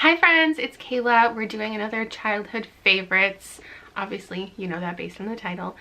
Hi friends, it's Kayla. We're doing another childhood favorites. Obviously, you know that based on the title.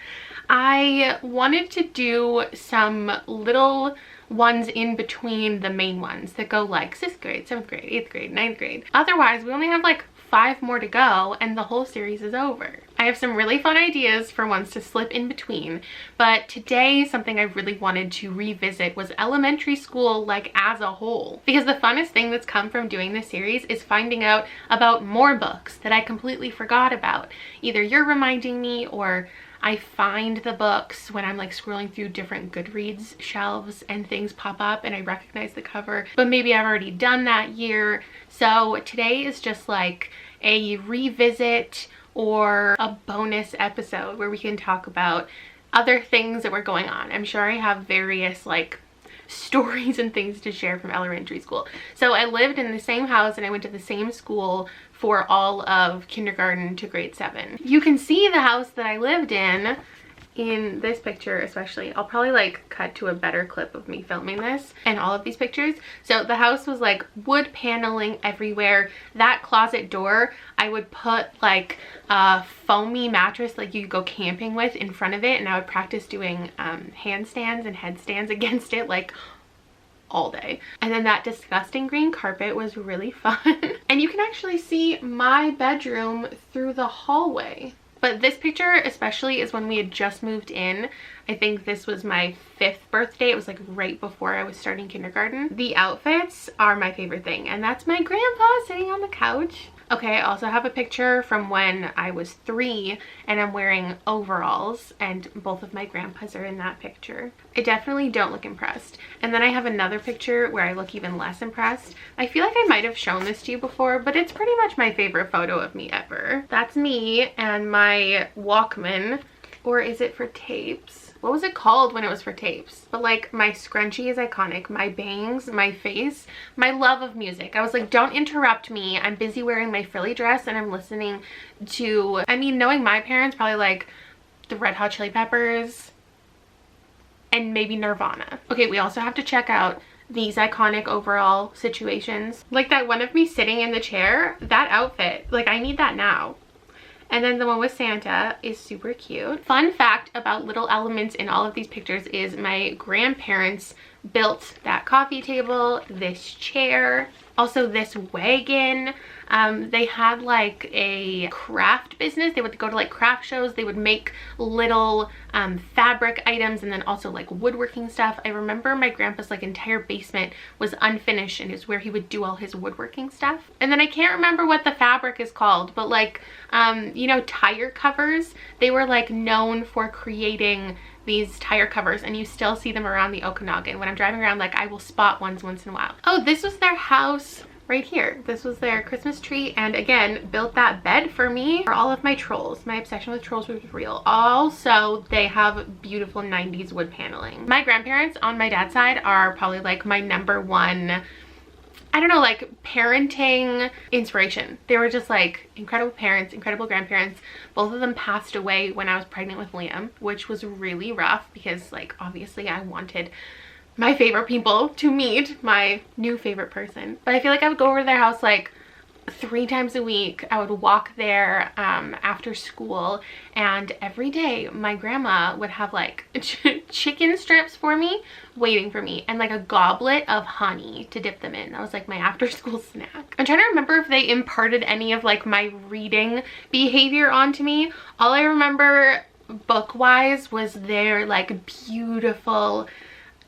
I wanted to do some little ones in between the main ones that go like 6th grade, 7th grade, 8th grade, 9th grade. Otherwise, we only have like 5 more to go and the whole series is over. I have some really fun ideas for ones to slip in between, but today something I really wanted to revisit was elementary school like as a whole. Because the funnest thing that's come from doing this series is finding out about more books that I completely forgot about. Either you're reminding me or I find the books when I'm like scrolling through different Goodreads shelves and things pop up and I recognize the cover, but maybe I've already done that year. So today is just like a revisit or a bonus episode where we can talk about other things that were going on. I'm sure I have various like stories and things to share from elementary school. So I lived in the same house and I went to the same school for all of kindergarten to grade 7. You can see the house that I lived in this picture especially. I'll probably like cut to a better clip of me filming this and all of these pictures. So the house was like wood paneling everywhere. That closet door, I would put like a foamy mattress like you go camping with in front of it, and I would practice doing handstands and headstands against it like all day. And then that disgusting green carpet was really fun. And you can actually see my bedroom through the hallway. But this picture especially is when we had just moved in. I think this was my 5th birthday. It was like right before I was starting kindergarten. The outfits are my favorite thing, and that's my grandpa sitting on the couch. Okay, I also have a picture from when I was 3 and I'm wearing overalls, and both of my grandpas are in that picture. I definitely don't look impressed. And then I have another picture where I look even less impressed. I feel like I might have shown this to you before, but it's pretty much my favorite photo of me ever. That's me and my Walkman, or is it for tapes? What was it called when it was for tapes? But like my scrunchie is iconic, my bangs, my face, my love of music. I was like, don't interrupt me. I'm busy wearing my frilly dress and I'm listening to, I mean, knowing my parents, probably like the Red Hot Chili Peppers and maybe Nirvana. Okay, we also have to check out these iconic overall situations. Like that one of me sitting in the chair, that outfit, like I need that now. And then the one with Santa is super cute. Fun fact about little elements in all of these pictures is my grandparents built that coffee table, this chair, also this wagon. They had like a craft business. They would go to like craft shows. They would make little fabric items and then also like woodworking stuff. I remember my grandpa's like entire basement was unfinished and is where he would do all his woodworking stuff. And then I can't remember what the fabric is called, but like, you know, tire covers. They were like known for creating these tire covers, and you still see them around the Okanagan. When I'm driving around, like I will spot ones once in a while. Oh, this was their house right here. This was their Christmas tree, and again, built that bed for me for all of my trolls. My obsession with trolls was real. Also, they have beautiful 90s wood paneling. My grandparents on my dad's side are probably like my #1, I don't know, like parenting inspiration. They were just like incredible parents, incredible grandparents. Both of them passed away when I was pregnant with Liam, which was really rough because like obviously I wanted my favorite people to meet my new favorite person. But I feel like I would go over to their house like 3 times a week. I would walk there after school, and every day my grandma would have like chicken strips for me waiting for me and like a goblet of honey to dip them in. That was like my after school snack. I'm trying to remember if they imparted any of like my reading behavior onto me. All I remember book wise was their like beautiful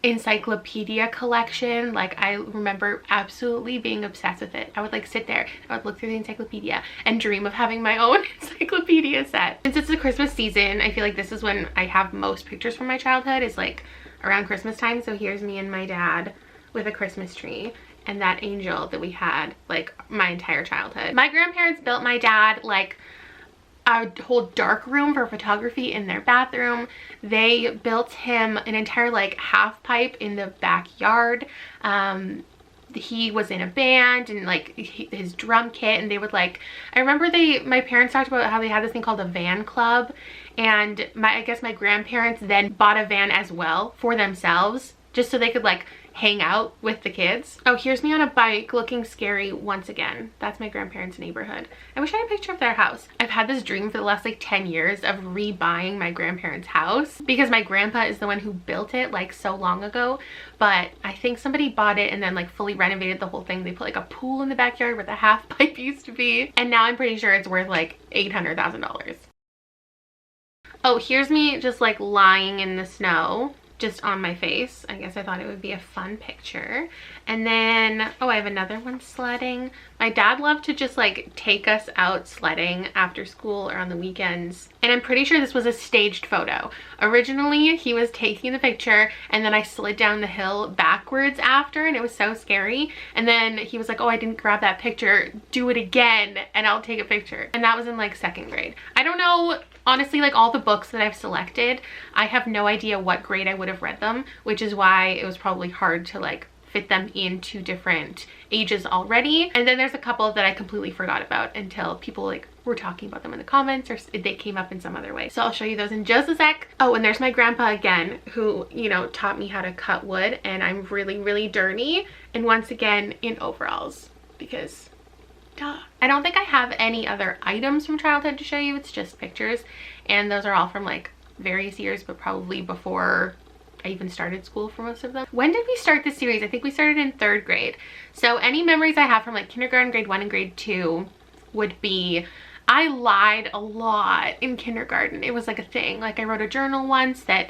encyclopedia collection. Like I remember absolutely being obsessed with it. I would like sit there, I would look through the encyclopedia and dream of having my own encyclopedia set. Since it's the Christmas season, I feel like this is when I have most pictures from my childhood, is like around Christmas time. So here's me and my dad with a Christmas tree and that angel that we had like my entire childhood. My grandparents built my dad like a whole dark room for photography in their bathroom. They built him an entire like half pipe in the backyard. He was in a band and like his drum kit, and they would like, I remember my parents talked about how they had this thing called a van club, and I guess my grandparents then bought a van as well for themselves just so they could like hang out with the kids. Oh, here's me on a bike looking scary once again. That's my grandparents' neighborhood. I wish I had a picture of their house. I've had this dream for the last like 10 years of rebuying my grandparents' house because my grandpa is the one who built it like so long ago, but I think somebody bought it and then like fully renovated the whole thing. They put like a pool in the backyard where the half pipe used to be, and now I'm pretty sure it's worth like $800,000. Oh, here's me just like lying in the snow, just on my face. I guess I thought it would be a fun picture. And then, oh, I have another one sledding. My dad loved to just like take us out sledding after school or on the weekends. And I'm pretty sure this was a staged photo. Originally, he was taking the picture and then I slid down the hill backwards after, and it was so scary. And then he was like, oh, I didn't grab that picture. Do it again and I'll take a picture. And that was in like 2nd grade. I don't know. Honestly, like all the books that I've selected, I have no idea what grade I would have read them, which is why it was probably hard to like fit them into different ages already. And then there's a couple that I completely forgot about until people like were talking about them in the comments, or they came up in some other way. So I'll show you those in just a sec. Oh, and there's my grandpa again, who, you know, taught me how to cut wood, and I'm really, really dirty. And once again in overalls because duh. I don't think I have any other items from childhood to show you. It's just pictures, and those are all from like various years, but probably before I even started school for most of them. When did we start this series? I think we started in 3rd grade. So any memories I have from like kindergarten, grade 1 and grade 2 would be, I lied a lot in kindergarten. It was like a thing. Like I wrote a journal once that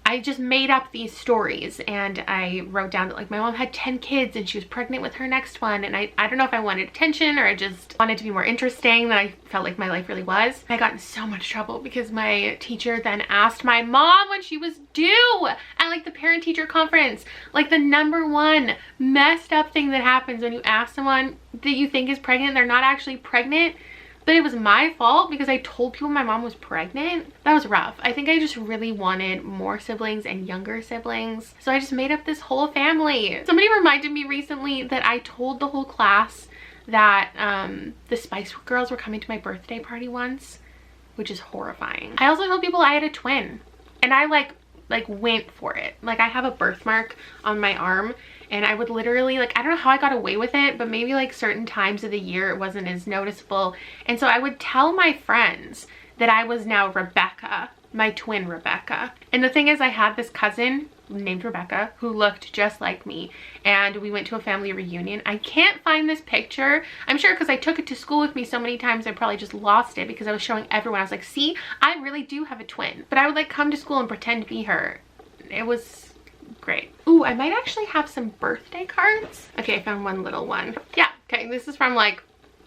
I just made up these stories, and I wrote down that like my mom had 10 kids and she was pregnant with her next one, and I don't know if I wanted attention or I just wanted to be more interesting than I felt like my life really was. I got in so much trouble because my teacher then asked my mom when she was due at like the parent teacher conference. Like the #1 messed up thing that happens when you ask someone that you think is pregnant, they're not actually pregnant, but it was my fault because I told people my mom was pregnant. That was rough. I think I just really wanted more siblings and younger siblings, so I just made up this whole family. Somebody reminded me recently that I told the whole class that the Spice Girls were coming to my birthday party once, which is horrifying. I also told people I had a twin, and I like went for it. Like I have a birthmark on my arm, and I would literally, like, I don't know how I got away with it, but maybe like certain times of the year it wasn't as noticeable. And so I would tell my friends that I was now Rebecca, my twin Rebecca. And the thing is, I had this cousin named Rebecca who looked just like me, and we went to a family reunion. I can't find this picture. I'm sure because I took it to school with me so many times I probably just lost it because I was showing everyone. I was like, see, I really do have a twin. But I would like come to school and pretend to be her. It was great. Ooh, I might actually have some birthday cards. Okay, I found one little one. Yeah, okay, this is from like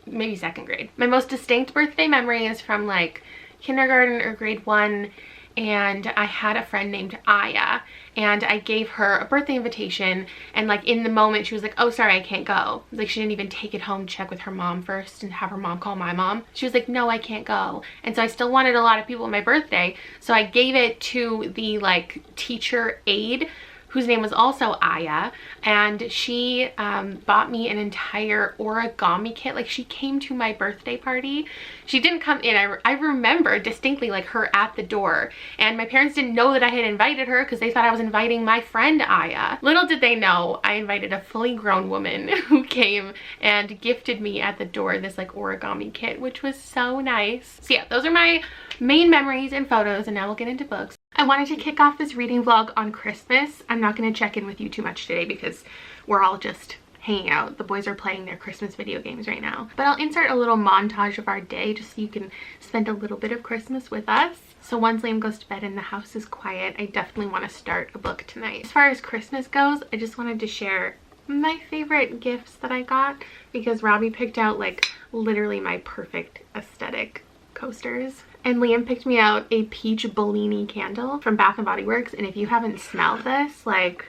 maybe 2nd grade. My most distinct birthday memory is from like kindergarten or grade 1, and I had a friend named Aya, and I gave her a birthday invitation, and like in the moment she was like, oh sorry, I can't go. Like she didn't even take it home to check with her mom first and have her mom call my mom. She was like, no, I can't go. And so I still wanted a lot of people at my birthday, so I gave it to the like teacher aide, whose name was also Aya, and she bought me an entire origami kit. Like she came to my birthday party. She didn't come in. I remember distinctly like her at the door, and my parents didn't know that I had invited her because they thought I was inviting my friend Aya. Little did they know I invited a fully grown woman who came and gifted me at the door this like origami kit, which was so nice. So yeah, those are my main memories and photos, and now we'll get into books. I wanted to kick off this reading vlog on Christmas. I'm not going to check in with you too much today because we're all just hanging out. The boys are playing their Christmas video games right now. But I'll insert a little montage of our day just so you can spend a little bit of Christmas with us. So once Liam goes to bed and the house is quiet, I definitely want to start a book tonight. As far as Christmas goes, I just wanted to share my favorite gifts that I got because Robbie picked out like literally my perfect aesthetic coasters. And Liam picked me out a peach Bellini candle from Bath & Body Works, and if you haven't smelled this, like,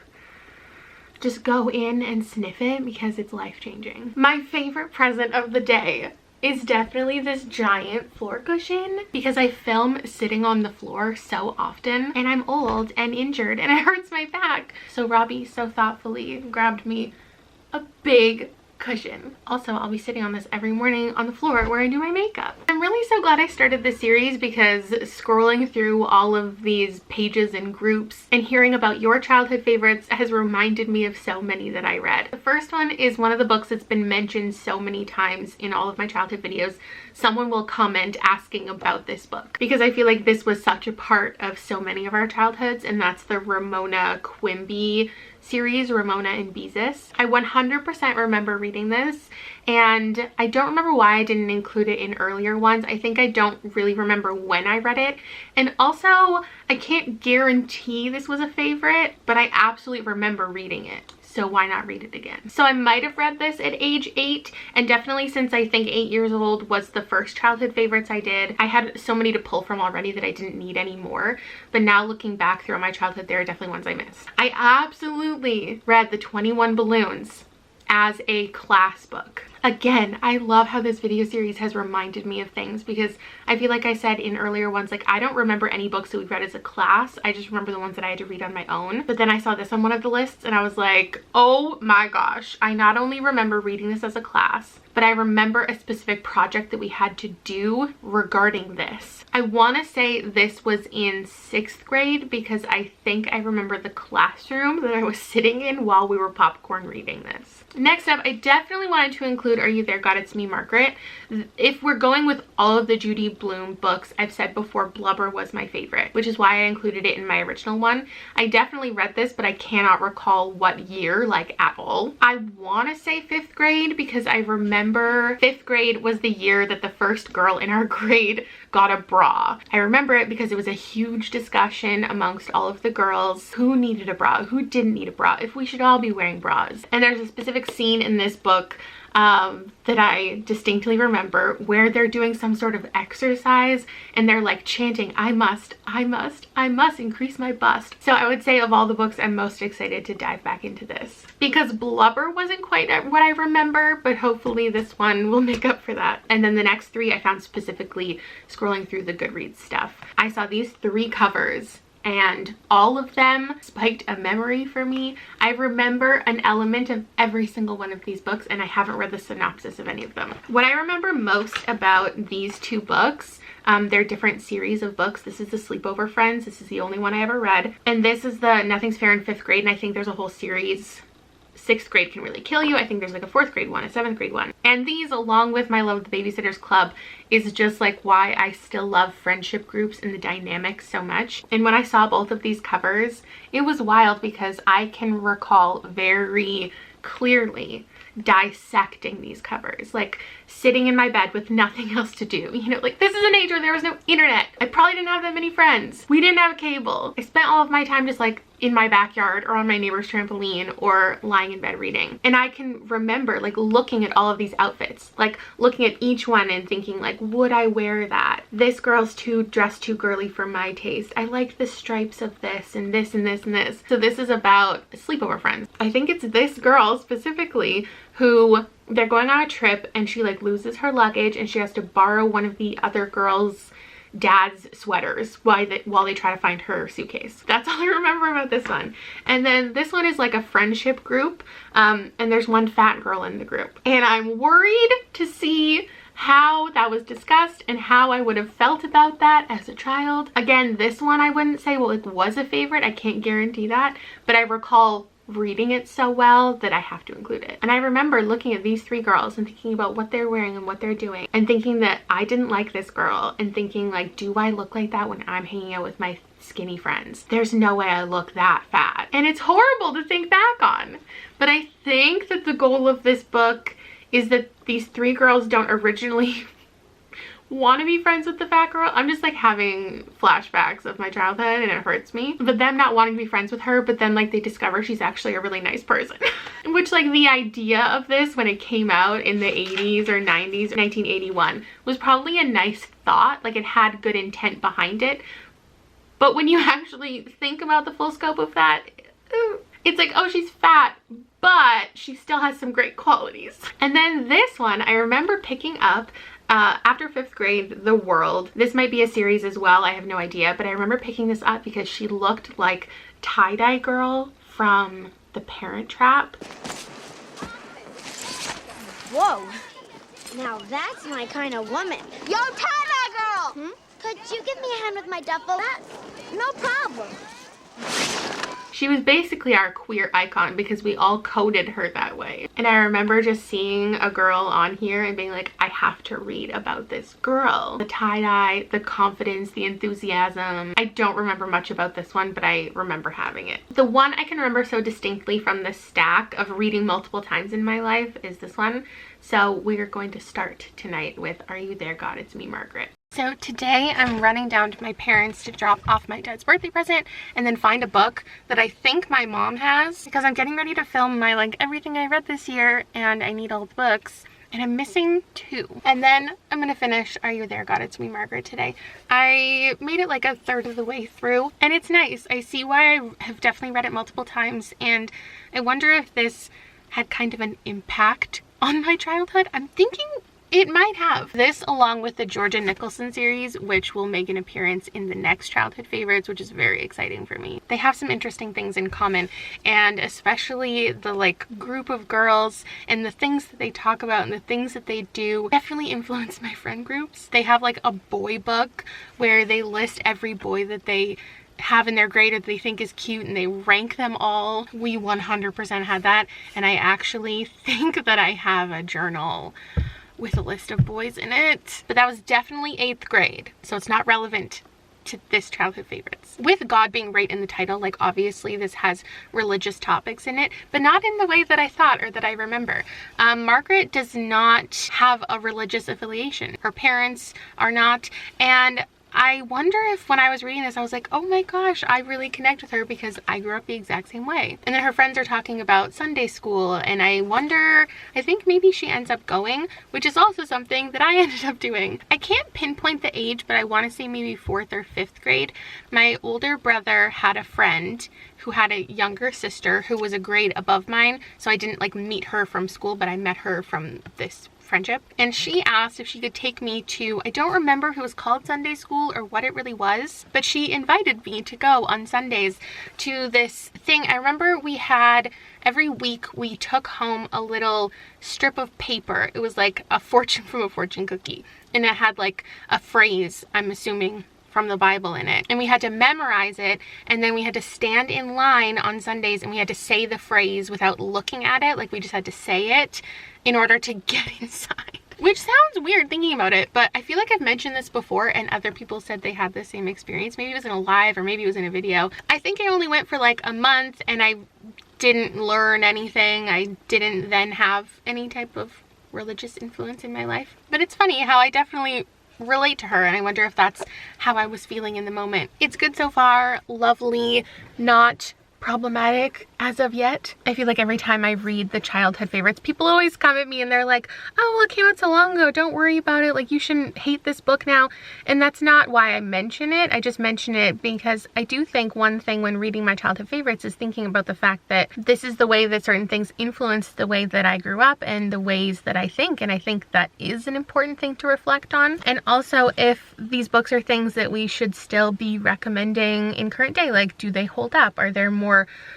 just go in and sniff it because it's life-changing. My favorite present of the day is definitely this giant floor cushion because I film sitting on the floor so often, and I'm old and injured and it hurts my back. So Robbie so thoughtfully grabbed me a big cushion. Also, I'll be sitting on this every morning on the floor where I do my makeup. I'm really so glad I started this series because scrolling through all of these pages and groups and hearing about your childhood favorites has reminded me of so many that I read. The first one is one of the books that's been mentioned so many times in all of my childhood videos. Someone will comment asking about this book because I feel like this was such a part of so many of our childhoods, and that's the Ramona Quimby series, Ramona and Beezus. I 100% remember reading this, and I don't remember why I didn't include it in earlier ones. I think I don't really remember when I read it, and also I can't guarantee this was a favorite, but I absolutely remember reading it. So why not read it again? So I might have read this at age 8, and definitely since I think 8 years old was the first childhood favorites I did. I had so many to pull from already that I didn't need any more, but now looking back through my childhood, there are definitely ones I missed. I absolutely read the 21 Balloons as a class book. Again, I love how this video series has reminded me of things because I feel like I said in earlier ones, like I don't remember any books that we read as a class. I just remember the ones that I had to read on my own. But then I saw this on one of the lists and I was like, oh my gosh, I not only remember reading this as a class, but I remember a specific project that we had to do regarding this. I want to say this was in 6th grade because I think I remember the classroom that I was sitting in while we were popcorn reading this. Next up, I definitely wanted to include Are You There, God? It's Me, Margaret. If we're going with all of the Judy Blume books, I've said before Blubber was my favorite, which is why I included it in my original one. I definitely read this, but I cannot recall what year, like at all. I want to say 5th grade because I remember 5th grade was the year that the first girl in our grade got a bra. I remember it because it was a huge discussion amongst all of the girls who needed a bra, who didn't need a bra, if we should all be wearing bras. And there's a specific scene in this book that I distinctly remember where they're doing some sort of exercise and they're like chanting, I must increase my bust. So I would say of all the books, I'm most excited to dive back into this because Blubber wasn't quite what I remember, but hopefully this one will make up for that. And then the next 3 I found specifically scrolling through the Goodreads stuff. I saw these 3 covers and all of them spiked a memory for me. I remember an element of every single one of these books, and I haven't read the synopsis of any of them. What I remember most about these 2 books, they're different series of books. This is the Sleepover Friends. This is the only one I ever read. And this is the Nothing's Fair in 5th grade, and I think there's a whole series. 6th grade Can Really Kill You. I think there's like a 4th grade one, a 7th grade one. And these, along with my love of the Babysitter's Club, is just like why I still love friendship groups and the dynamics so much. And when I saw both of these covers, it was wild because I can recall very clearly dissecting these covers, like sitting in my bed with nothing else to do. You know, like this is an age where there was no internet. I probably didn't have that many friends. We didn't have cable. I spent all of my time just like in my backyard or on my neighbor's trampoline or lying in bed reading. And I can remember like looking at all of these outfits, like looking at each one and thinking like, would I wear that? This girl's dressed too girly for my taste. I like the stripes of this and this and this and this. So this is about Sleepover Friends. I think it's this girl specifically who they're going on a trip and she like loses her luggage and she has to borrow one of the other girls' dad's sweaters while they try to find her suitcase. That's all I remember about this one. And then this one is like a friendship group, and there's one fat girl in the group. And I'm worried to see how that was discussed and how I would have felt about that as a child. Again, this one I wouldn't say, well, it was a favorite. I can't guarantee that, but I recall reading it so well that I have to include it. And I remember looking at these 3 girls and thinking about what they're wearing and what they're doing and thinking that I didn't like this girl and thinking like, do I look like that when I'm hanging out with my skinny friends? There's no way I look that fat. And it's horrible to think back on. But I think that the goal of this book is that these 3 girls don't originally want to be friends with the fat girl. I'm just like having flashbacks of my childhood and it hurts me. But them not wanting to be friends with her, but then like they discover she's actually a really nice person. Which like the idea of this when it came out in the 80s or 90s, 1981, was probably a nice thought. Like it had good intent behind it. But when you actually think about the full scope of that, it's like, oh, she's fat, but she still has some great qualities. And then this one, I remember picking up after 5th grade, The World. This might be a series as well, I have no idea, but I remember picking this up because she looked like Tie-Dye Girl from The Parent Trap. Whoa. Now that's my kind of woman. Yo, tie that girl! Could you give me a hand with my duffel? No problem. She was basically our queer icon because we all coded her that way. And I remember just seeing a girl on here and being like, I have to read about this girl. The tie-dye, the confidence, the enthusiasm. I don't remember much about this one, but I remember having it. The one I can remember so distinctly from the stack of reading multiple times in my life is this one. So we're going to start tonight with Are You There, God? It's Me, Margaret. So today I'm running down to my parents to drop off my dad's birthday present and then find a book that I think my mom has because I'm getting ready to film my like everything I read this year and I need all the books and I'm missing 2. And then I'm gonna finish Are You There, God? It's Me, Margaret today. I made it like a third of the way through and it's nice. I see why I have definitely read it multiple times and I wonder if this had kind of an impact on my childhood. I'm thinking it might have. This along with the Georgia Nicholson series, which will make an appearance in the next childhood favorites, which is very exciting for me. They have some interesting things in common, and especially the like group of girls and the things that they talk about and the things that they do definitely influence my friend groups. They have like a boy book where they list every boy that they have in their grade that they think is cute and they rank them all. We 100% had that, and I actually think that I have a journal with a list of boys in it, but that was definitely 8th grade, so it's not relevant to this childhood favorites. With God being right in the title, like obviously this has religious topics in it, but not in the way that I thought or that I remember. Margaret does not have a religious affiliation. Her parents are not, and I wonder if when I was reading this, I was like, oh my gosh, I really connect with her because I grew up the exact same way. And then her friends are talking about Sunday school, and I wonder, I think maybe she ends up going, which is also something that I ended up doing. I can't pinpoint the age, but I want to say maybe 4th or 5th grade. My older brother had a friend who had a younger sister who was a grade above mine, so I didn't like meet her from school, but I met her from this friendship, and she asked if she could take me to, I don't remember if it was called Sunday school or what it really was, but she invited me to go on Sundays to this thing. I remember we had, every week we took home a little strip of paper. It was like a fortune from a fortune cookie, and it had like a phrase, I'm assuming from the Bible in it, and we had to memorize it, and then we had to stand in line on Sundays and we had to say the phrase without looking at it, like we just had to say it in order to get inside. Which sounds weird thinking about it, but I feel like I've mentioned this before and other people said they had the same experience. Maybe it was in a live or maybe it was in a video. I think I only went for like a month and I didn't learn anything. I didn't then have any type of religious influence in my life. But it's funny how I definitely relate to her, and I wonder if that's how I was feeling in the moment. It's good so far, lovely, not problematic as of yet. I feel like every time I read the childhood favorites, people always come at me and they're like, oh, well, it came out so long ago, don't worry about it, like you shouldn't hate this book now. And that's not why I mention it. I just mention it because I do think one thing when reading my childhood favorites is thinking about the fact that this is the way that certain things influence the way that I grew up and the ways that I think, and I think that is an important thing to reflect on. And also if these books are things that we should still be recommending in current day, like do they hold up? Are there more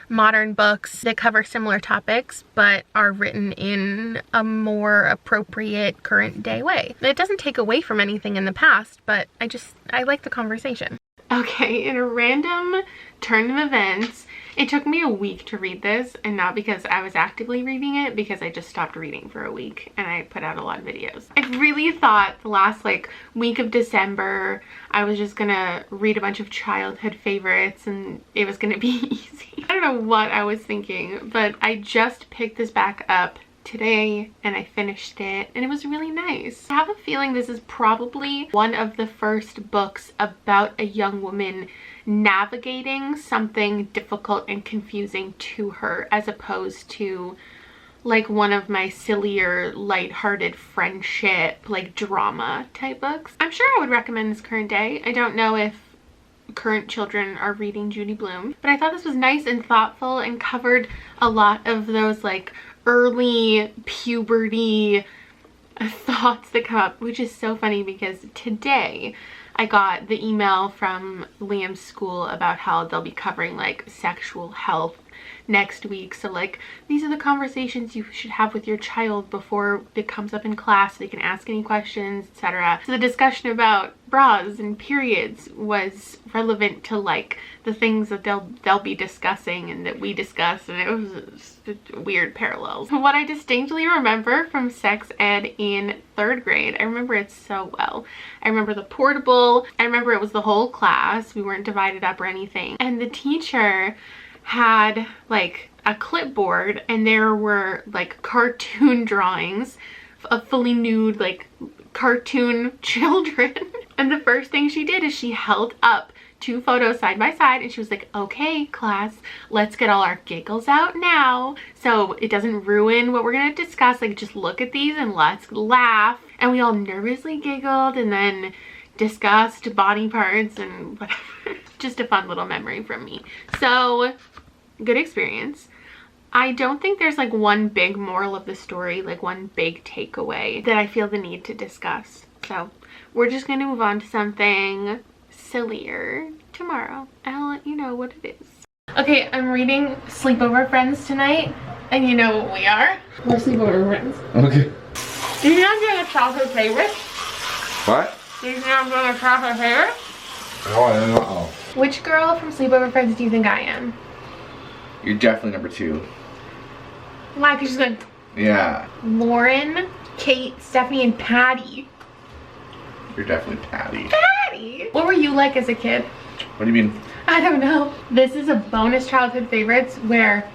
modern books that cover similar topics but are written in a more appropriate current day way? It doesn't take away from anything in the past, but I like the conversation. Okay, in a random turn of events, it took me a week to read this, and not because I was actively reading it, because I just stopped reading for a week and I put out a lot of videos. I really thought the last like week of December I was just gonna read a bunch of childhood favorites and it was gonna be easy. I don't know what I was thinking, but I just picked this back up today and I finished it and it was really nice. I have a feeling this is probably one of the first books about a young woman navigating something difficult and confusing to her, as opposed to like one of my sillier, lighthearted friendship, like drama type books. I'm sure I would recommend this current day. I don't know if current children are reading Judy Blume, but I thought this was nice and thoughtful and covered a lot of those like early puberty thoughts that come up, which is so funny because today I got the email from Liam's school about how they'll be covering like sexual health next week. So like, these are the conversations you should have with your child before it comes up in class. They can ask any questions, etc. So the discussion about bras and periods was relevant to like the things that they'll be discussing and that we discuss, and it was weird parallels. What I distinctly remember from sex ed in 3rd grade, I remember it so well. I remember the portable, I remember it was the whole class, we weren't divided up or anything, and the teacher had like a clipboard and there were like cartoon drawings of fully nude like cartoon children. And the first thing she did is she held up 2 photos side by side and she was like, okay class, let's get all our giggles out now so it doesn't ruin what we're gonna discuss. Like, just look at these and let's laugh. And we all nervously giggled and then discussed body parts and whatever. Just a fun little memory from me. So good experience. I don't think there's like one big moral of the story, like one big takeaway that I feel the need to discuss. So we're just going to move on to something sillier tomorrow. I'll let you know what it is. Okay, I'm reading Sleepover Friends tonight, and you know what we are. We're Sleepover Friends. Okay. Do you think I'm doing a childhood favorite? What? Do you think I'm doing a childhood favorite? Oh, I don't know. Which girl from Sleepover Friends do you think I am? You're definitely number 2. Why? Because she's good. Yeah. Lauren, Kate, Stephanie, and Patty. You're definitely Patty. Patty? What were you like as a kid? What do you mean? I don't know. This is a bonus childhood favorites where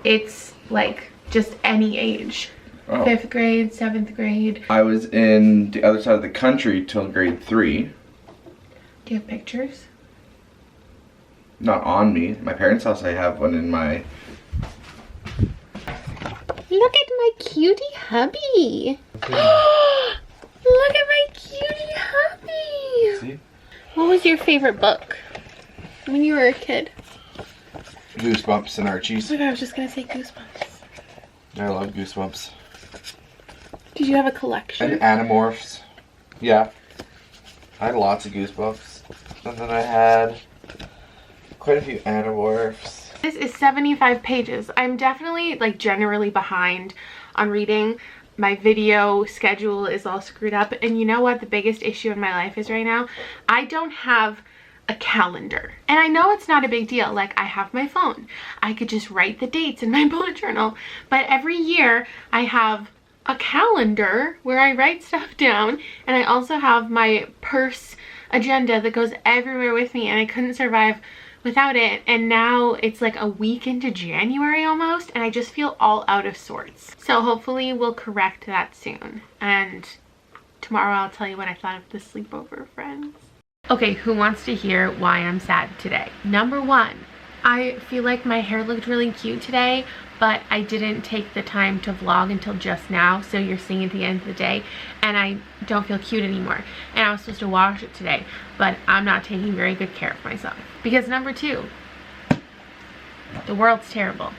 it's like just any age. Oh. 5th grade, 7th grade. I was in the other side of the country till grade 3. Do you have pictures? Not on me. My parents' house, I have one in my... Look at my cutie hubby. Look at my cutie hubby. See? What was your favorite book when you were a kid? Goosebumps and Archie's. Oh my god, I was just gonna say Goosebumps. I love Goosebumps. Did you have a collection? And Animorphs. Yeah. I had lots of Goosebumps. And then I had quite a few Animorphs. This is 75 pages. I'm definitely like generally behind on reading. My video schedule is all screwed up, and you know what the biggest issue in my life is right now? I don't have a calendar. And I know it's not a big deal. Like, I have my phone. I could just write the dates in my bullet journal. But every year I have a calendar where I write stuff down, and I also have my purse agenda that goes everywhere with me, and I couldn't survive without it. And now it's like a week into January almost, and I just feel all out of sorts. So hopefully we'll correct that soon, and tomorrow I'll tell you what I thought of the Sleepover Friends. Okay, who wants to hear why I'm sad today? Number 1, I feel like my hair looked really cute today, but I didn't take the time to vlog until just now, so you're seeing at the end of the day, and I don't feel cute anymore. And I was supposed to wash it today, but I'm not taking very good care of myself. Because number 2, the world's terrible.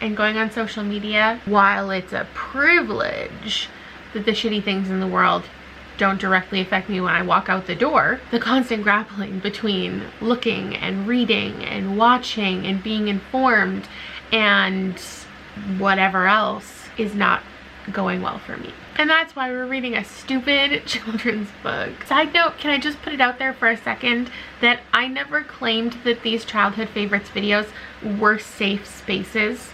And going on social media, while it's a privilege that the shitty things in the world don't directly affect me when I walk out the door, the constant grappling between looking and reading and watching and being informed and whatever else is not going well for me. And that's why we're reading a stupid children's book. Side note, can I just put it out there for a second that I never claimed that these childhood favorites videos were safe spaces.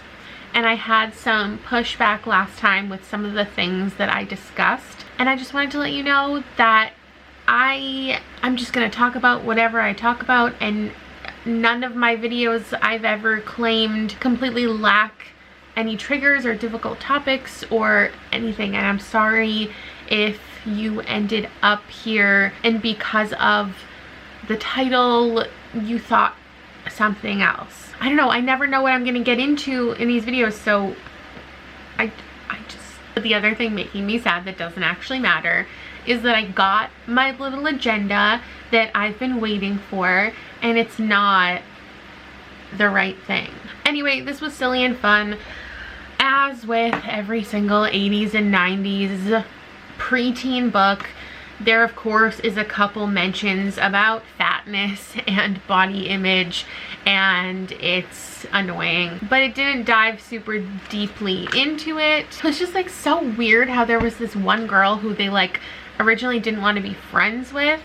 And I had some pushback last time with some of the things that I discussed. And I just wanted to let you know that I'm just gonna talk about whatever I talk about, and none of my videos I've ever claimed completely lack any triggers or difficult topics or anything. And I'm sorry if you ended up here and because of the title you thought something else. I don't know, I never know what I'm gonna get into in these videos, so I just... The other thing making me sad that doesn't actually matter is that I got my little agenda that I've been waiting for, and it's not the right thing. Anyway, this was silly and fun. As with every single 80s and 90s preteen book, there of course is a couple mentions about fat fatness and body image, and it's annoying. But it didn't dive super deeply into it. It was just like so weird how there was this one girl who they like originally didn't want to be friends with,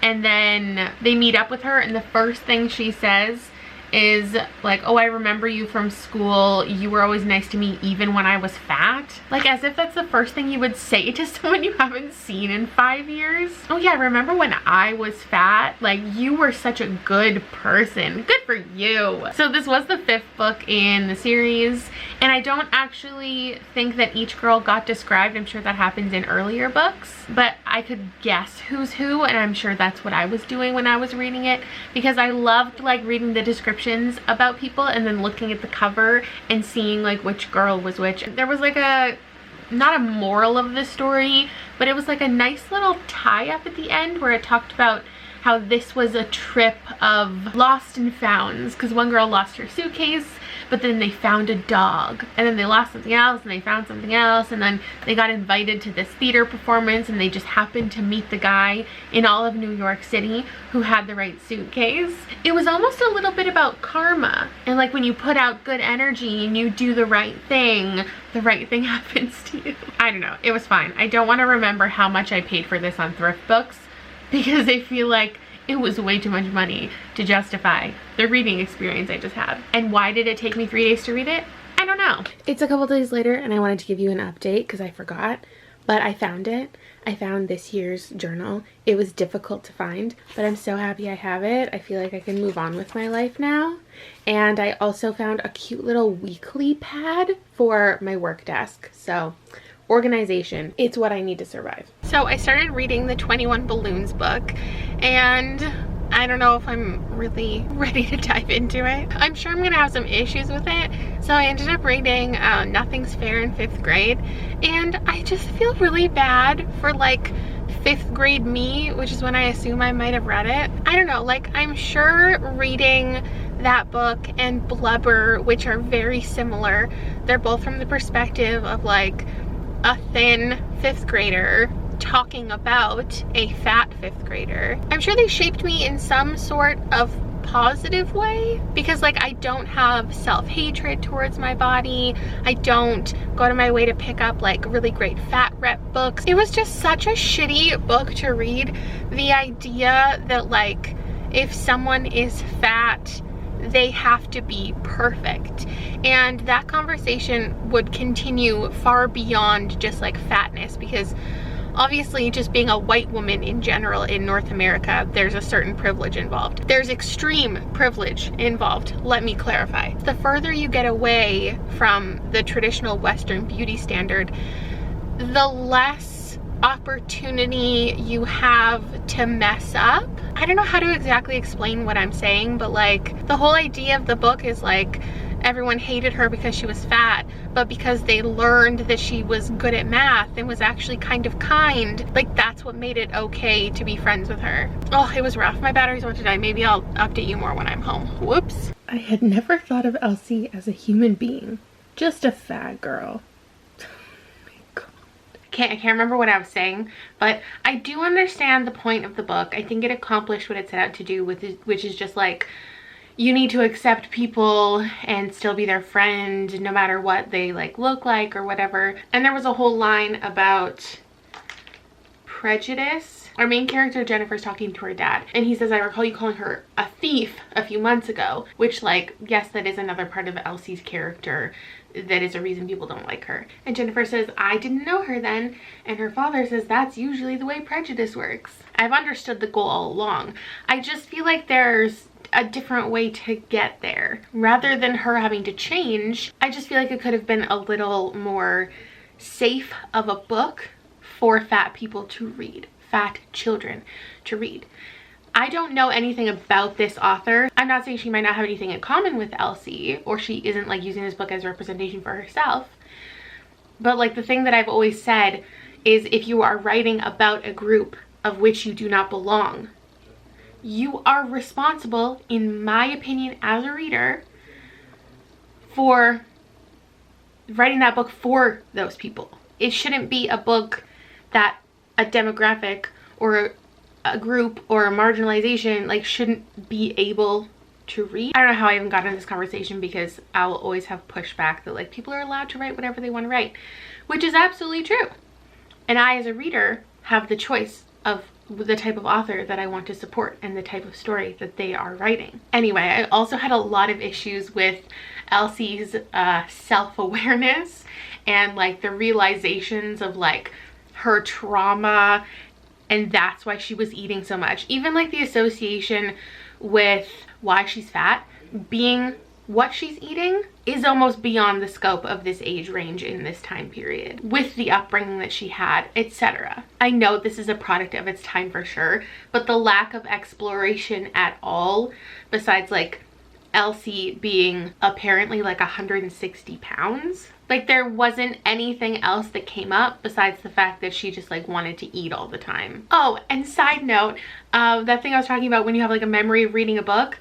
and then they meet up with her, and the first thing she says is like, oh, I remember you from school, you were always nice to me even when I was fat. Like, as if that's the first thing you would say to someone you haven't seen in 5 years. Oh yeah, remember when I was fat? Like, you were such a good person. Good for you. So this was the 5th book in the series, and I don't actually think that each girl got described. I'm sure that happens in earlier books, but I could guess who's who, and I'm sure that's what I was doing when I was reading it, because I loved like reading the descriptions about people and then looking at the cover and seeing like which girl was which. There was like a, not a moral of the story, but it was like a nice little tie-up at the end where it talked about how this was a trip of lost and founds, because one girl lost her suitcase, but then they found a dog, and then they lost something else, and they found something else, and then they got invited to this theater performance, and they just happened to meet the guy in all of New York City who had the right suitcase. It was almost a little bit about karma, and like when you put out good energy and you do the right thing happens to you. I don't know, it was fine. I don't want to remember how much I paid for this on thrift books, because I feel like it was way too much money to justify the reading experience I just had. And why did it take me 3 days to read it? I don't know. It's a couple days later and I wanted to give you an update because I forgot, but I found it. I found this year's journal. It was difficult to find, but I'm so happy I have it. I feel like I can move on with my life now. And I also found a cute little weekly pad for my work desk. So organization, it's what I need to survive. So I started reading the 21 Balloons book, and I don't know if I'm really ready to dive into it. I'm sure I'm gonna have some issues with it. So I ended up reading Nothing's Fair in 5th grade, and I just feel really bad for like 5th grade me, which is when I assume I might have read it. I don't know, like I'm sure reading that book and Blubber, which are very similar, they're both from the perspective of like a thin 5th grader talking about a fat 5th grader. I'm sure they shaped me in some sort of positive way, because like I don't have self-hatred towards my body. I don't go to my way to pick up like really great fat rep books. It was just such a shitty book to read. The idea that like if someone is fat, they have to be perfect, and that conversation would continue far beyond just like fatness, because obviously just being a white woman in general in North America, there's a certain privilege involved. There's extreme privilege involved, let me clarify. The further you get away from the traditional Western beauty standard, the less opportunity you have to mess up. I don't know how to exactly explain what I'm saying, but like the whole idea of the book is like everyone hated her because she was fat, but because they learned that she was good at math and was actually kind of kind, like that's what made it okay to be friends with her. Oh, it was rough. My battery's about to die. Maybe I'll update you more when I'm home. Whoops. I had never thought of Elsie as a human being, just a fat girl. I can't remember what I was saying, but I do understand the point of the book. I think it accomplished what it set out to do, with it, which is just like, you need to accept people and still be their friend no matter what they like look like or whatever. And there was a whole line about prejudice. Our main character Jennifer's talking to her dad, and he says, I recall you calling her a thief a few months ago, which like, yes, that is another part of Elsie's character that is a reason people don't like her. And Jennifer says, I didn't know her then. And her father says, that's usually the way prejudice works. I've understood the goal all along. I just feel like there's a different way to get there. Rather than her having to change, I just feel like it could have been a little more safe of a book for fat people to read, fat children to read. I don't know anything about this author. I'm not saying she might not have anything in common with Elsie, or she isn't like using this book as representation for herself. But like the thing that I've always said is, if you are writing about a group of which you do not belong, you are responsible, in my opinion as a reader, for writing that book for those people. It shouldn't be a book that a demographic or a group or a marginalization like shouldn't be able to read. I don't know how I even got into this conversation because I'll always have pushback that like people are allowed to write whatever they want to write, which is absolutely true. And I as a reader have the choice of the type of author that I want to support and the type of story that they are writing. Anyway, I also had a lot of issues with Elsie's self-awareness and like the realizations of like her trauma, and that's why she was eating so much. Even like the association with why she's fat being what she's eating is almost beyond the scope of this age range in this time period with the upbringing that she had, etc. I know this is a product of its time for sure, but the lack of exploration at all, besides like Elsie being apparently like 160 pounds, like there wasn't anything else that came up besides the fact that she just like wanted to eat all the time. Oh, and side note, that thing I was talking about when you have like a memory of reading a book,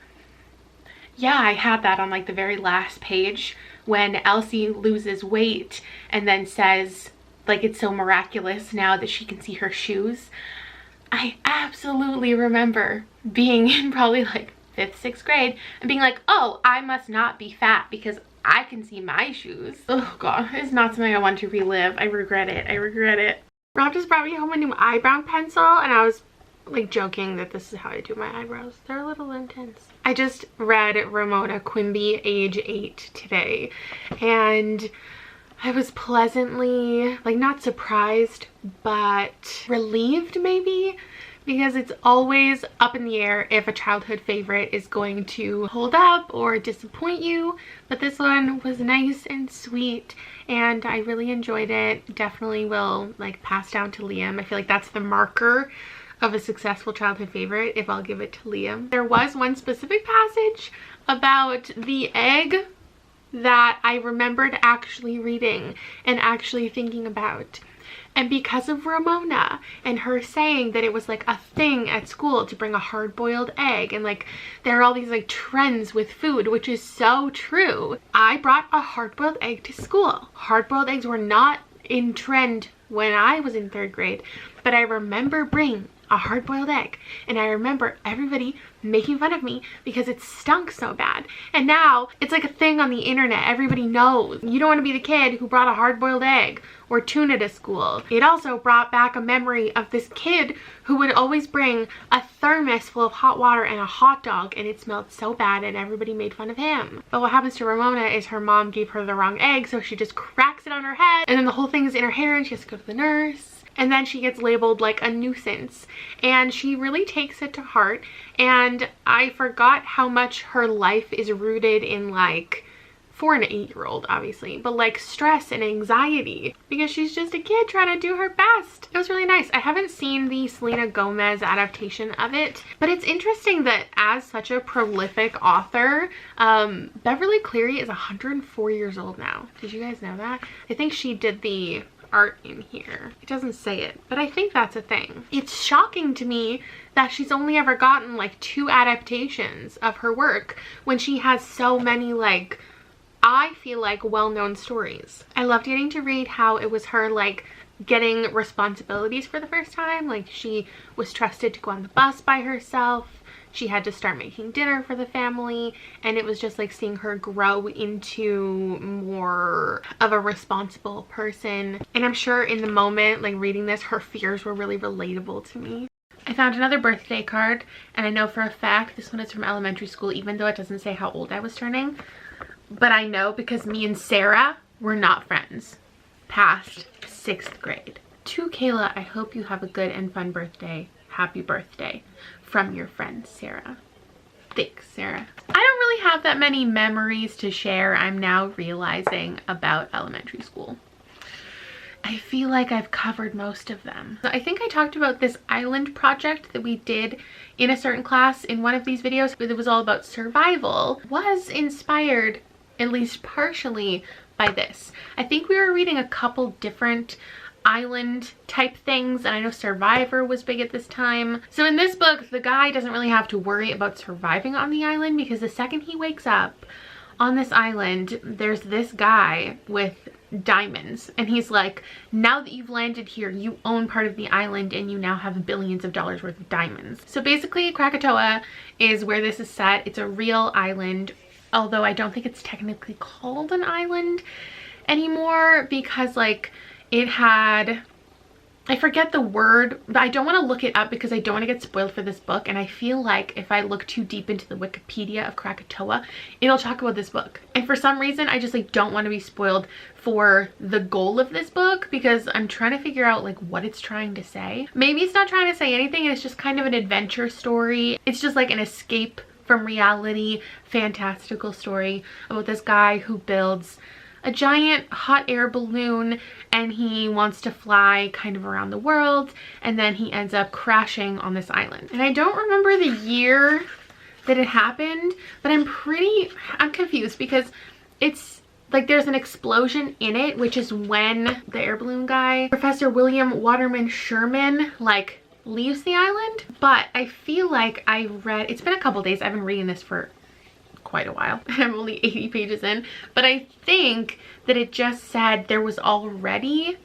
yeah, I had that on like the very last page when Elsie loses weight and then says like it's so miraculous now that she can see her shoes. I absolutely remember being in probably like 5th, 6th grade and being like, oh, I must not be fat because I can see my shoes. Oh god, it's not something I want to relive. I regret it. I regret it. Rob just brought me home a new eyebrow pencil and I was like joking that this is how I do my eyebrows. They're a little intense. I just read Ramona Quimby, age 8 today, and I was pleasantly, like, not surprised, but relieved maybe, because it's always up in the air if a childhood favorite is going to hold up or disappoint you, but this one was nice and sweet and I really enjoyed it. Definitely will like pass down to Liam. I feel like that's the marker of a successful childhood favorite if I'll give it to Liam. There was one specific passage about the egg that I remembered actually reading and actually thinking about. And because of Ramona and her saying that it was like a thing at school to bring a hard-boiled egg, and like there are all these like trends with food, which is so true. I brought a hard-boiled egg to school. Hard-boiled eggs were not in trend when I was in 3rd grade, but I remember bringing a hard-boiled egg and I remember everybody making fun of me because it stunk so bad. And now it's like a thing on the internet. Everybody knows. You don't want to be the kid who brought a hard-boiled egg or tuna to school. It also brought back a memory of this kid who would always bring a thermos full of hot water and a hot dog, and it smelled so bad and everybody made fun of him. But what happens to Ramona is her mom gave her the wrong egg, so she just cracks it on her head and then the whole thing is in her hair and she has to go to the nurse. And then she gets labeled like a nuisance, and she really takes it to heart. And I forgot how much her life is rooted in, like, for an 8-year-old obviously, but like stress and anxiety because she's just a kid trying to do her best. It was really nice. I haven't seen the Selena Gomez adaptation of it, but it's interesting that as such a prolific author, Beverly Cleary is 104 years old now. Did you guys know that? I think she did the art in here. It doesn't say it, but I think that's a thing. It's shocking to me that she's only ever gotten like 2 adaptations of her work when she has so many, like, I feel like well-known stories. I loved getting to read how it was her like getting responsibilities for the first time. Like she was trusted to go on the bus by herself. She had to start making dinner for the family, and it was just like seeing her grow into more of a responsible person. And I'm sure in the moment, like reading this, her fears were really relatable to me. I found another birthday card, and I know for a fact this one is from elementary school, even though it doesn't say how old I was turning. But I know because me and Sarah were not friends past 6th grade. To Kayla, I hope you have a good and fun birthday. Happy birthday. From your friend, Sarah. Thanks, Sarah. I don't really have that many memories to share, I'm now realizing, about elementary school. I feel like I've covered most of them. I think I talked about this island project that we did in a certain class in one of these videos. It was all about survival. It was inspired, at least partially, by this. I think we were reading a couple different island type things, and I know Survivor was big at this time. So in this book, the guy doesn't really have to worry about surviving on the island because the second he wakes up on this island, there's this guy with diamonds. And he's like, now that you've landed here, you own part of the island and you now have billions of dollars worth of diamonds. So basically Krakatoa is where this is set. It's a real island, although I don't think it's technically called an island anymore because like it had, I forget the word, but I don't want to look it up because I don't want to get spoiled for this book, and I feel like if I look too deep into the Wikipedia of Krakatoa, it'll talk about this book. And for some reason, I just like don't want to be spoiled for the goal of this book because I'm trying to figure out like what it's trying to say. Maybe it's not trying to say anything and it's just kind of an adventure story. It's just like an escape from reality, fantastical story about this guy who builds a giant hot air balloon and he wants to fly kind of around the world, and then he ends up crashing on this island. And I don't remember the year that it happened, but I'm confused because it's like there's an explosion in it, which is when the air balloon guy, Professor William Waterman Sherman, like leaves the island. But I feel like I read, it's been a couple days, I've been reading this for quite a while. I'm only 80 pages in, but I think that it just said there was already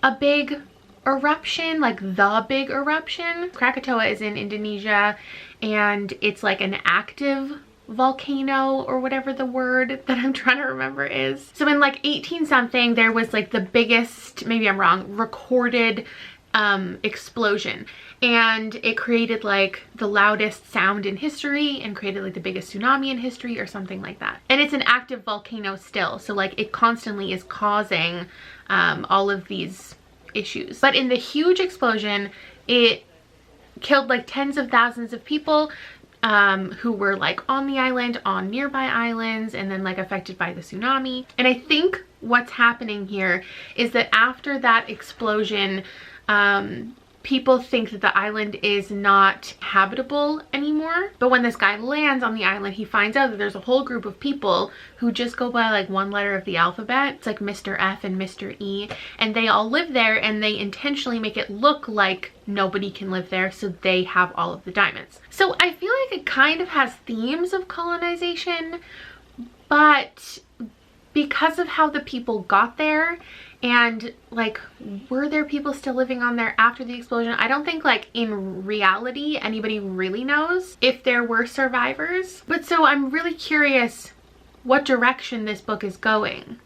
a big eruption, like the big eruption. Krakatoa is in Indonesia and it's like an active volcano or whatever the word that I'm trying to remember is. So in like 18 something there was like the biggest, maybe I'm wrong, recorded explosion, and it created like the loudest sound in history and created like the biggest tsunami in history or something like that. And it's an active volcano still, so like it constantly is causing all of these issues. But in the huge explosion, it killed like tens of thousands of people who were like on the island, on nearby islands, and then like affected by the tsunami. And I think what's happening here is that after that explosion, people think that the island is not habitable anymore. But when this guy lands on the island, he finds out that there's a whole group of people who just go by like one letter of the alphabet. It's like Mr. F and Mr. E, and they all live there, and they intentionally make it look like nobody can live there, so they have all of the diamonds. So I feel like it kind of has themes of colonization, but because of how the people got there, and like were there people still living on there after the explosion, I don't think like in reality anybody really knows if there were survivors. But so I'm really curious what direction this book is going.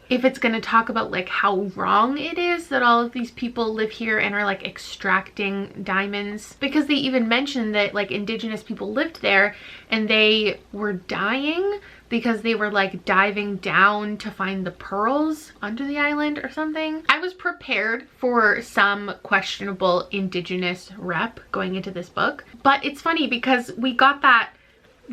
If it's going to talk about like how wrong it is that all of these people live here and are like extracting diamonds, because they even mentioned that like indigenous people lived there and they were dying because they were like diving down to find the pearls under the island or something. I was prepared for some questionable indigenous rep going into this book, but it's funny because we got that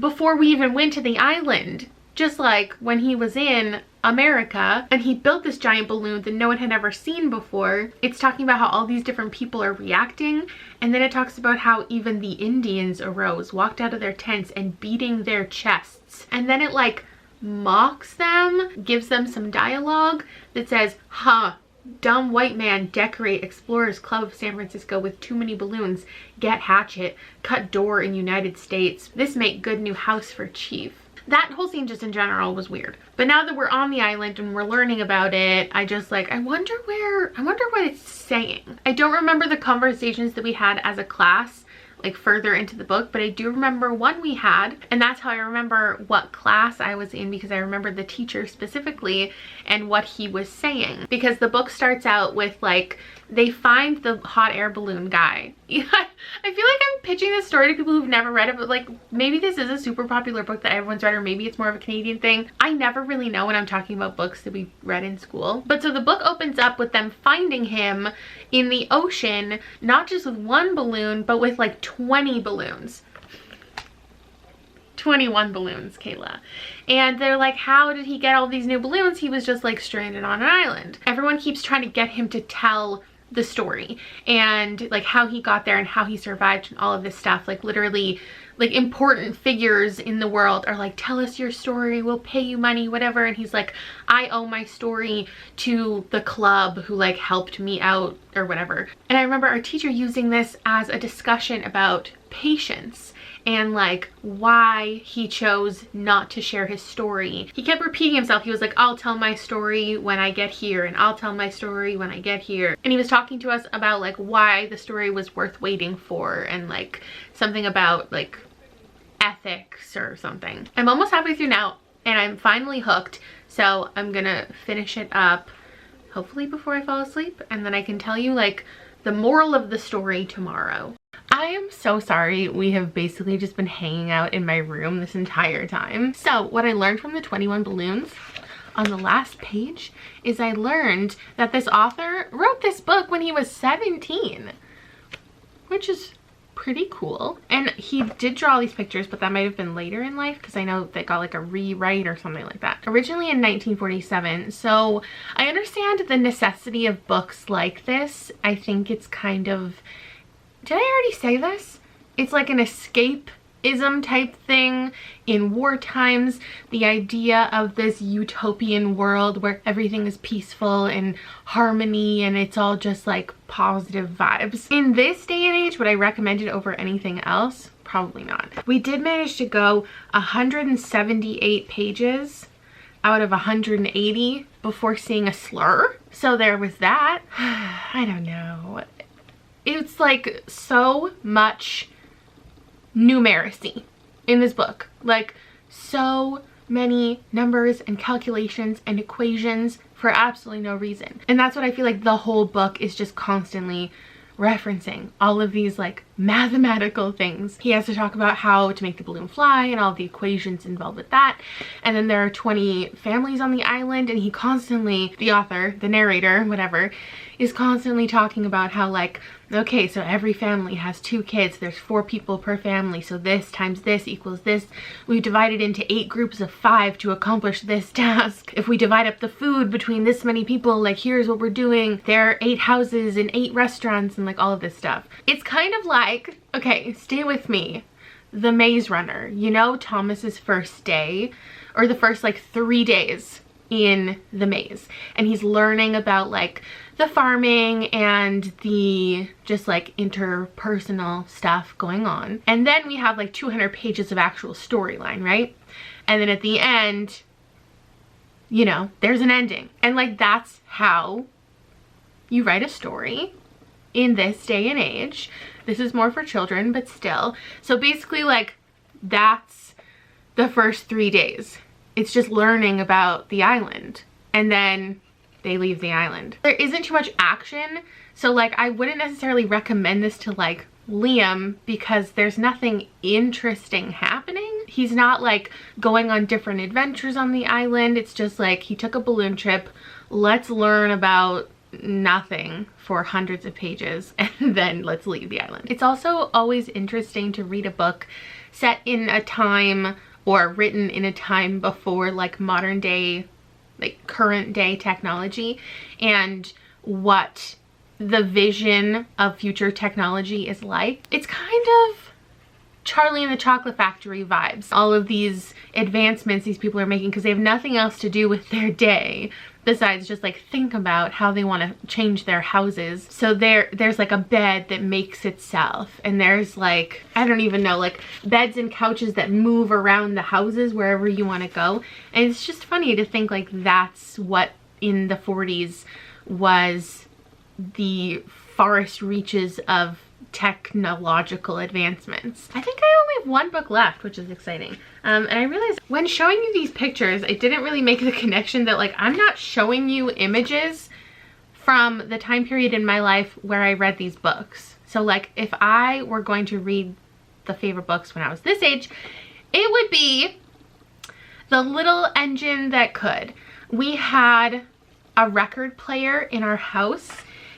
before we even went to the island. Just like when he was in America and he built this giant balloon that no one had ever seen before, it's talking about how all these different people are reacting, and then it talks about how even the Indians arose, walked out of their tents and beating their chests, and then it like mocks them, gives them some dialogue that says, huh, dumb white man decorate Explorers Club of San Francisco with too many balloons, get hatchet, cut door in United States, this make good new house for chief. That whole scene just in general was weird. But now that we're on the island and we're learning about it, I just like, I wonder what it's saying. I don't remember the conversations that we had as a class like further into the book, but I do remember one we had, and that's how I remember what class I was in, because I remember the teacher specifically and what he was saying. Because the book starts out with like, they find the hot air balloon guy. I feel like I'm pitching this story to people who've never read it, but like maybe this is a super popular book that everyone's read, or maybe it's more of a Canadian thing. I never really know when I'm talking about books that we read in school. But so the book opens up with them finding him in the ocean, not just with one balloon, but with like 20 balloons. 21 balloons, Kayla. And they're like, how did he get all these new balloons? He was just like stranded on an island. Everyone keeps trying to get him to tell the story and like how he got there and how he survived and all of this stuff. Like literally like important figures in the world are like, tell us your story, we'll pay you money, whatever. And he's like, I owe my story to the club who like helped me out or whatever. And I remember our teacher using this as a discussion about patience and like why he chose not to share his story. He kept repeating himself. He was like, I'll tell my story when I get here, and I'll tell my story when I get here. And he was talking to us about like why the story was worth waiting for, and like something about like ethics or something. I'm almost halfway through now and I'm finally hooked, so I'm gonna finish it up hopefully before I fall asleep, and then I can tell you like the moral of the story tomorrow. I am so sorry we have basically just been hanging out in my room this entire time. So what I learned from the 21 Balloons on the last page is I learned that this author wrote this book when he was 17, which is pretty cool. And he did draw all these pictures, but that might have been later in life because I know they got like a rewrite or something like that. Originally in 1947, so I understand the necessity of books like this. I think it's kind of, did I already say this? It's like an escapism type thing in war times. The idea of this utopian world where everything is peaceful and harmony and it's all just like positive vibes. In this day and age, would I recommend it over anything else? Probably not. We did manage to go 178 pages out of 180 before seeing a slur. So there was that. I don't know. It's like so much numeracy in this book, like so many numbers and calculations and equations for absolutely no reason. And that's what I feel like the whole book is just constantly referencing, all of these like mathematical things. He has to talk about how to make the balloon fly and all the equations involved with that. And then there are 20 families on the island, and he constantly, the author, the narrator, whatever, is constantly talking about how like, okay, so every family has 2 kids, there's 4 people per family, so this times this equals this. We've divided into 8 groups of 5 to accomplish this task. If we divide up the food between this many people, like here's what we're doing. There are 8 houses and 8 restaurants and like all of this stuff. It's kind of like, okay, stay with me, The Maze Runner. You know, Thomas's first day, or the first like 3 days in the maze, and he's learning about like the farming and the just like interpersonal stuff going on. And then we have like 200 pages of actual storyline, right? And then at the end, you know, there's an ending. And like that's how you write a story in this day and age. This is more for children, but still. So basically like that's the first 3 days. It's just learning about the island, and then they leave the island. There isn't too much action, so like I wouldn't necessarily recommend this to like Liam because there's nothing interesting happening. He's not like going on different adventures on the island. It's just like he took a balloon trip, let's learn about nothing for hundreds of pages, and then let's leave the island. It's also always interesting to read a book set in a time or written in a time before like modern day, like current day technology, and what the vision of future technology is like. It's kind of Charlie and the Chocolate Factory vibes. All of these advancements these people are making because they have nothing else to do with their day besides just like think about how they want to change their houses. So there's like a bed that makes itself, and there's like, I don't even know, like beds and couches that move around the houses wherever you want to go. And it's just funny to think like that's what in the 40s was the farthest reaches of technological advancements. I think I only have 1 book left, which is exciting. And I realized when showing you these pictures, I didn't really make the connection that like I'm not showing you images from the time period in my life where I read these books. So like if I were going to read the favorite books when I was this age, it would be The Little Engine That Could. We had a record player in our house,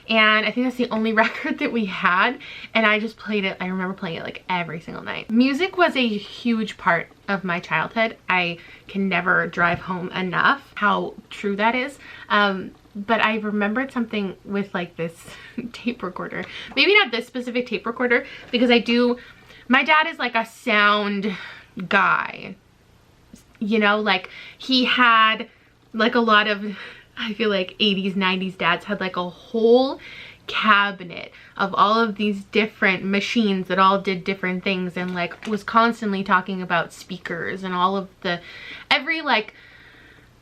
and I think that's the only record that we had, and I just played it. I remember playing it like every single night. Music was a huge part of my childhood. I can never drive home enough how true that is. But I remembered something with like this tape recorder. Maybe not this specific tape recorder, because my dad is like a sound guy. You know, like he had like a lot of, I feel like 80s, 90s dads had like a whole cabinet of all of these different machines that all did different things, and like was constantly talking about speakers and all of the every like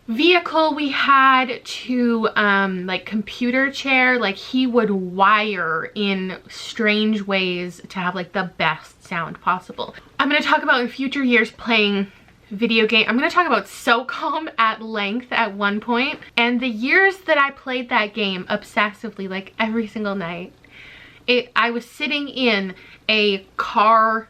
vehicle we had to like computer chair, like he would wire in strange ways to have like the best sound possible. I'm going to talk about in future years playing video game. I'm going to talk about SOCOM at length at one point, and the years that I played that game obsessively, like every single night, I was sitting in a car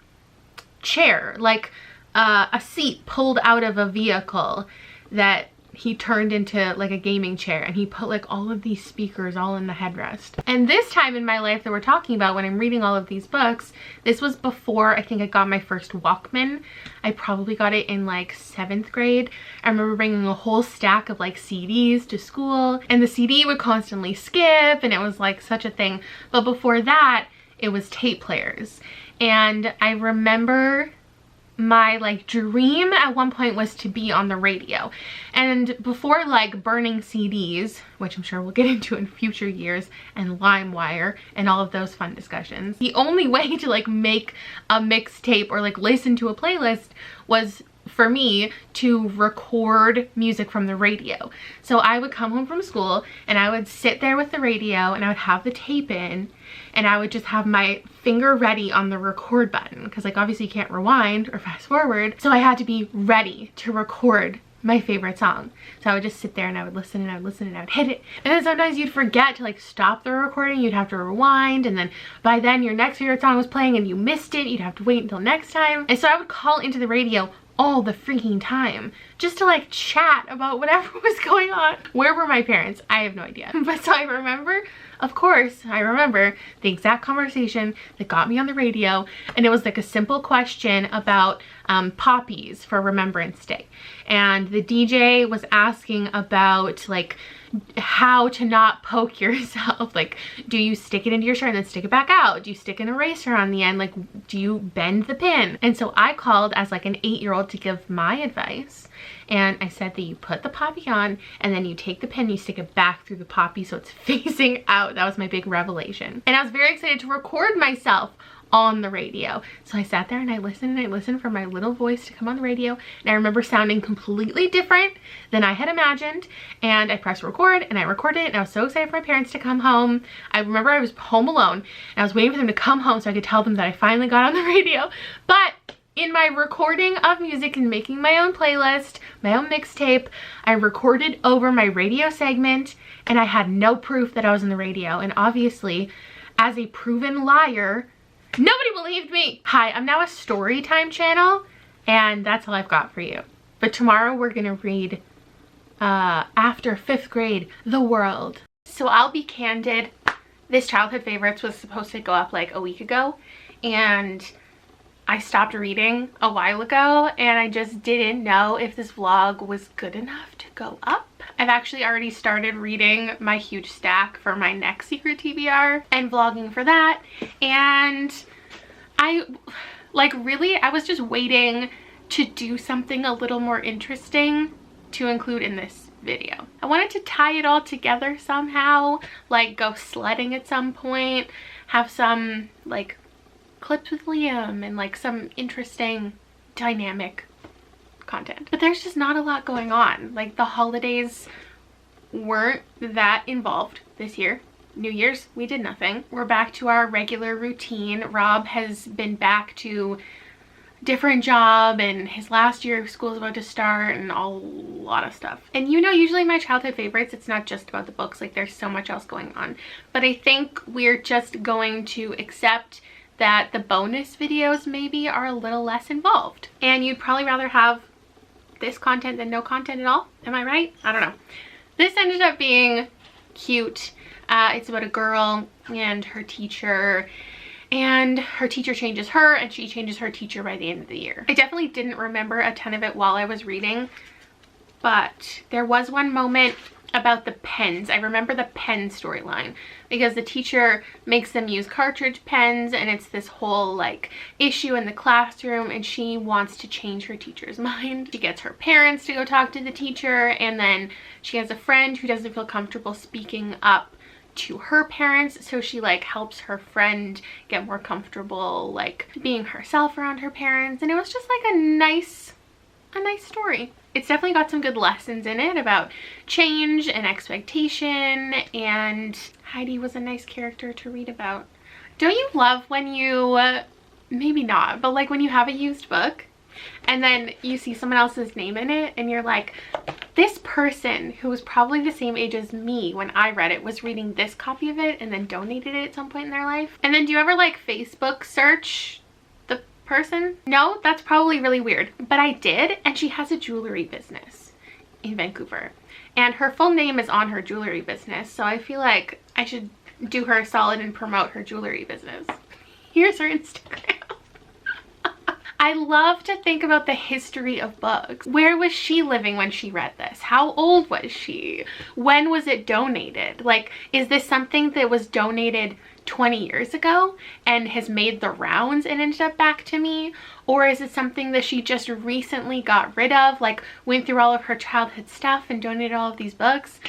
chair, like a seat pulled out of a vehicle that he turned into like a gaming chair, and he put like all of these speakers all in the headrest. And this time in my life that we're talking about, when I'm reading all of these books, this was before I think I got my first Walkman. I probably got it in like 7th grade. I remember bringing a whole stack of like CDs to school, and the CD would constantly skip, and it was like such a thing. But before that, it was tape players. And I remember my like dream at one point was to be on the radio. And before like burning CDs, which I'm sure we'll get into in future years, and LimeWire and all of those fun discussions, the only way to like make a mixtape or like listen to a playlist was for me to record music from the radio. So I would come home from school and I would sit there with the radio and I would have the tape in, and I would just have my finger ready on the record button, because like obviously you can't rewind or fast forward, so I had to be ready to record my favorite song. So I would just sit there and I would listen and I would listen and I would hit it, and then sometimes you'd forget to like stop the recording, you'd have to rewind, and then by then your next favorite song was playing and you missed it, you'd have to wait until next time. And so I would call into the radio all the freaking time just to like chat about whatever was going on. Where were my parents? I have no idea. But so I remember, of course, I remember the exact conversation that got me on the radio, and it was like a simple question about poppies for Remembrance Day. And the DJ was asking about like how to not poke yourself. Like, do you stick it into your shirt and then stick it back out? Do you stick an eraser on the end? Like, do you bend the pin? And so I called as like an 8-year-old to give my advice. And I said that you put the poppy on and then you take the pin, you stick it back through the poppy so it's facing out. That was my big revelation. And I was very excited to record myself on the radio. So I sat there and I listened for my little voice to come on the radio, and I remember sounding completely different than I had imagined, and I pressed record and I recorded it, and I was so excited for my parents to come home. I remember I was home alone and I was waiting for them to come home so I could tell them that I finally got on the radio. But in my recording of music and making my own playlist, my own mixtape, I recorded over my radio segment, and I had no proof that I was on the radio. And obviously, as a proven liar, nobody believed me. Hi, I'm now a story time channel, and that's all I've got for you. But tomorrow we're gonna read, after 5th grade, The World. So I'll be candid, this childhood favorites was supposed to go up like a week ago, and I stopped reading a while ago, and I just didn't know if this vlog was good enough to go up. I've actually already started reading my huge stack for my next secret TBR and vlogging for that, and I was just waiting to do something a little more interesting to include in this video. I wanted to tie it all together somehow, like go sledding at some point, have some like clips with Liam, and like some interesting dynamic content. But there's just not a lot going on. Like, the holidays weren't that involved this year. New Year's, we did nothing. We're back to our regular routine. Rob has been back to different job, and his last year of school is about to start, and a lot of stuff. And you know, usually my childhood favorites, it's not just about the books, like there's so much else going on. But I think we're just going to accept that the bonus videos maybe are a little less involved. And you'd probably rather have this content than no content at all. Am I right? I don't know. This ended up being cute. It's about a girl and her teacher, and her teacher changes her and she changes her teacher by the end of the year. I definitely didn't remember a ton of it while I was reading, but there was one moment about the pens. I remember the pen storyline because the teacher makes them use cartridge pens, and it's this whole like issue in the classroom, and she wants to change her teacher's mind. She gets her parents to go talk to the teacher, and then she has a friend who doesn't feel comfortable speaking up to her parents, so she like helps her friend get more comfortable like being herself around her parents, and it was just like a nice story. It's definitely got some good lessons in it about change and expectation, and Heidi was a nice character to read about. Don't you love when you, maybe not, but like when you have a used book and then you see someone else's name in it and you're like, this person who was probably the same age as me when I read it was reading this copy of it and then donated it at some point in their life? And then do you ever like Facebook search the person? No, that's probably really weird, but I did, and she has a jewelry business in Vancouver and her full name is on her jewelry business, so I feel like I should do her a solid and promote her jewelry business. Here's her Instagram. I love to think about the history of books. Where was she living when she read this? How old was she? When was it donated? Like, is this something that was donated 20 years ago and has made the rounds and ended up back to me? Or is it something that she just recently got rid of, like went through all of her childhood stuff and donated all of these books?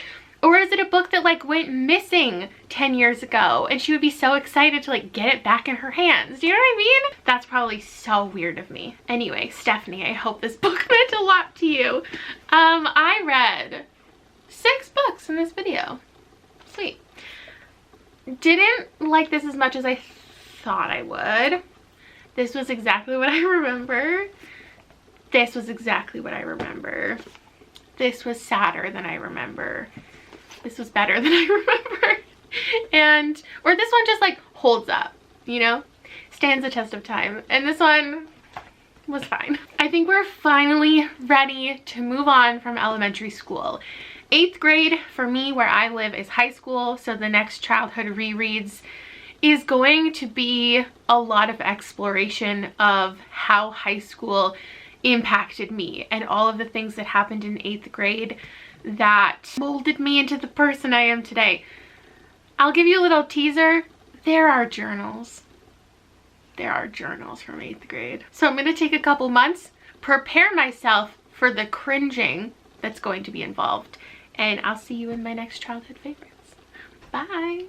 Or is it a book that like went missing 10 years ago and she would be so excited to like get it back in her hands? Do you know what I mean? That's probably so weird of me. Anyway, Stephanie, I hope this book meant a lot to you. I read 6 books in this video. Sweet. Didn't like this as much as I thought I would. This was exactly what I remember. This was exactly what I remember. This was sadder than I remember. This was better than I remember. And, or this one just like holds up, you know? Stands the test of time. And this one was fine. I think we're finally ready to move on from elementary school. 8th grade for me, where I live, is high school. So the next childhood rereads is going to be a lot of exploration of how high school impacted me and all of the things that happened in 8th grade that molded me into the person I am today. I'll give you a little teaser. There are journals. There are journals from 8th grade. So I'm going to take a couple months, prepare myself for the cringing that's going to be involved, and I'll see you in my next childhood favorites. Bye.